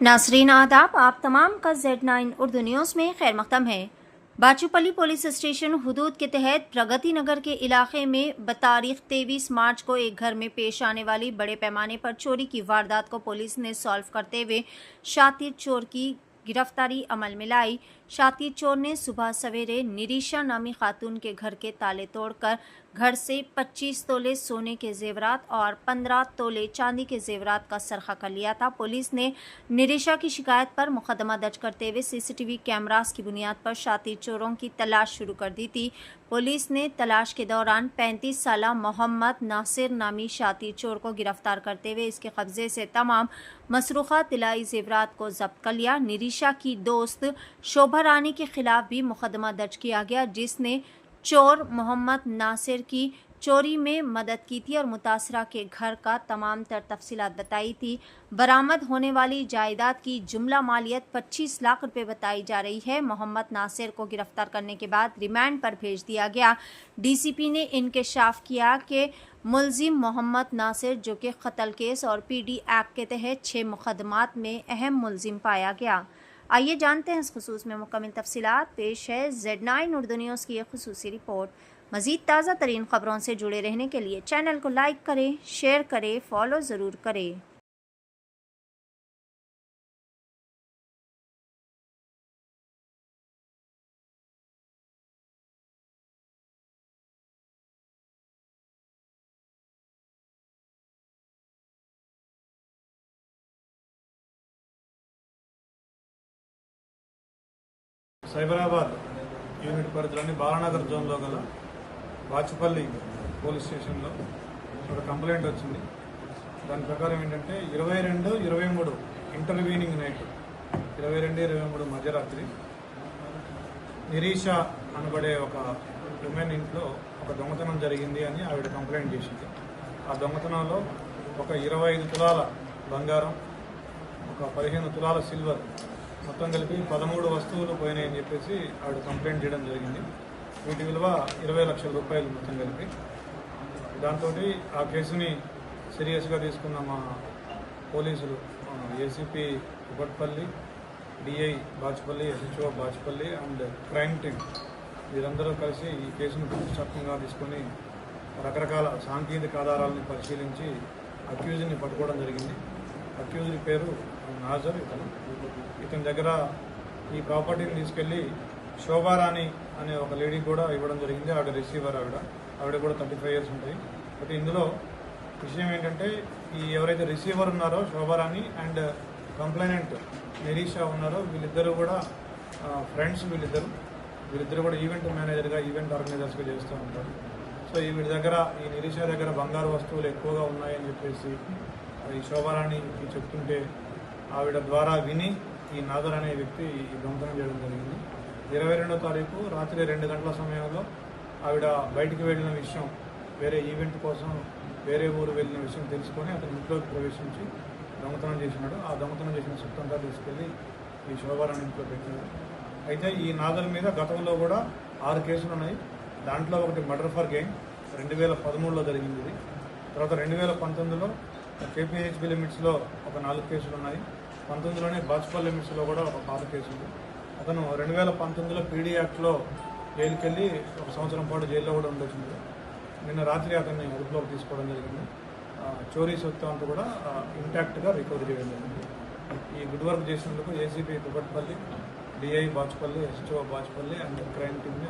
नासरीन आदाब, आप तमाम का Z9 उर्दू न्यूज़ में खैर मक़दम है। बाचूपल्ली पुलिस स्टेशन हुदूद के तहत प्रगति नगर के इलाके में बतारीख 23 मार्च को एक घर में पेश आने वाली बड़े पैमाने पर चोरी की वारदात को पुलिस ने सॉल्व करते हुए शातिर चोर की गिरफ्तारी अमल में लाई। शातिर चोर ने सुबह सवेरे निरीशा नामी खातून के घर के ताले तोड़कर घर से 25 तोले सोने के जेवरात और 15 तोले चांदी के जेवरात का सरखा कर लिया था। पुलिस ने निरीशा की शिकायत पर मुकदमा दर्ज करते हुए सीसीटीवी कैमरास की बुनियाद पर शातिर चोरों की तलाश शुरू कर दी थी। पुलिस ने तलाश के दौरान 35 साला मोहम्मद नासिर नामी शातिर चोर को गिरफ्तार करते हुए इसके कब्जे से तमाम मसरूखा तिलाई जेवरात को जब्त कर लिया। निरीशा की दोस्त शोभा रानी के खिलाफ भी मुकदमा दर्ज किया गया, जिसने चोर मोहम्मद नासिर की चोरी में मदद की थी और मुतासरा के घर का तमाम तर तफसीलात बताई थी। बरामद होने वाली जायदाद की जुमला मालियत 25 लाख रुपए बताई जा रही है। मोहम्मद नासिर को गिरफ्तार करने के बाद रिमांड पर भेज दिया गया। डीसीपी ने इंकशाफ किया कि मुलजिम मोहम्मद नासिर, जो कि कत्ल केस और पीडी एक्ट के तहत 6 मुकदमात में अहम मुलजिम पाया गया। आइए जानते हैं इस खुसूस में मुकम्मल तफसीलात। पेश है Z9 उर्दू न्यूज़ की एक खुसूसी रिपोर्ट। मज़ीद ताज़ा तरीन ख़बरों से जुड़े रहने के लिए चैनल को लाइक करें, शेयर करें, फॉलो ज़रूर करें। సైబరాబాద్ యూనిట్ పరిధిలోని బాలానగర్ జోన్లో గల బాచుపల్లి పోలీస్ స్టేషన్లో ఒక కంప్లైంట్ వచ్చింది. దాని ప్రకారం ఏంటంటే 22-23 ఇంటర్వీనింగ్ నైట్ 22-23 మధ్యరాత్రి నిరీషా అనబడే ఒక ఉమెన్ ఇంట్లో ఒక దొంగతనం జరిగింది అని ఆవిడ కంప్లైంట్ చేసింది. ఆ దొంగతనంలో ఒక 25 తులాల బంగారం, ఒక 15 తులాల సిల్వర్, మొత్తం కలిపి 13 వస్తువులు పోయినాయని చెప్పేసి ఆవిడ కంప్లైంట్ చేయడం జరిగింది. వీటి విలువ 20 లక్షల రూపాయలు మొత్తం కలిపి. దాంతో ఆ కేసుని సీరియస్గా తీసుకున్న మా పోలీసులు ACP Kukatpally, DI Bachupally, SHO Bachupally and crime team వీరందరూ కలిసి ఈ కేసును ప్రతిష్టాత్మకంగా తీసుకొని రకరకాల సాంకేతిక ఆధారాలను పరిశీలించి అక్యూజ్ని పట్టుకోవడం జరిగింది. అక్యూజ్డ్ పేరు నాజర్. ఇతని దగ్గర ఈ ప్రాపర్టీని తీసుకెళ్లి శోభారాణి అనే ఒక లేడీ కూడా ఇవ్వడం జరిగింది. ఆవిడ రిసీవర్. ఆవిడ కూడా 35 ఇయర్స్ ఉంటాయి. బట్ ఇందులో విషయం ఏంటంటే ఈ ఎవరైతే రిసీవర్ ఉన్నారో శోభారాణి అండ్ కంప్లైనెంట్ నిరీషా ఉన్నారో వీళ్ళిద్దరూ కూడా ఫ్రెండ్స్. వీళ్ళిద్దరు కూడా ఈవెంట్ మేనేజర్గా, ఈవెంట్ ఆర్గనైజర్స్గా చేస్తూ ఉంటారు. సో వీడి దగ్గర, ఈ నిరీషా దగ్గర బంగారు వస్తువులు ఎక్కువగా ఉన్నాయని చెప్పేసి ఈ శోభారాణికి చెప్తుంటే ఆవిడ ద్వారా విని ఈ నాదర్ అనే వ్యక్తి ఈ దొంగతనం చేయడం జరిగింది. 22వ తారీఖు రాత్రి 2 గంటల సమయంలో ఆవిడ బయటికి వెళ్ళిన విషయం, వేరే ఈవెంట్ కోసం వేరే ఊరు వెళ్ళిన విషయం తెలుసుకొని అతని ఇంట్లోకి ప్రవేశించి దొంగతనం చేసినాడు. ఆ దొంగతనం చేసిన సొత్తంతా తీసుకెళ్ళి ఈ శోభారాణి ఇంట్లో పెట్టినాడు. అయితే ఈ నాదర్ మీద గతంలో కూడా 6 కేసులు ఉన్నాయి. దాంట్లో ఒకటి మర్డర్ ఫర్ గెయిన్ 2013లో జరిగింది ఇది. తర్వాత 2019లో కేపీహెచ్బి లిమిట్స్లో ఒక 4 కేసులు ఉన్నాయి. 19లోనే బాచుపల్లి లిమిట్స్లో కూడా ఒక 6 కేసులు. అతను 2019లో పీడీ యాక్ట్లో జైలుకి వెళ్ళి 1 సంవత్సరం పాటు జైల్లో కూడా ఉండొచ్చింది. నిన్న రాత్రి అతన్ని అదుపులోకి తీసుకోవడం జరిగింది. చోరీ సొత్తు అంతా కూడా ఇంటాక్ట్గా రికవరీ చేయడం జరిగింది. ఈ గుడ్ వర్క్ చేసినందుకు ACP Kukatpally, DI Bachupally, SHO Bachupally and crime టీమ్ని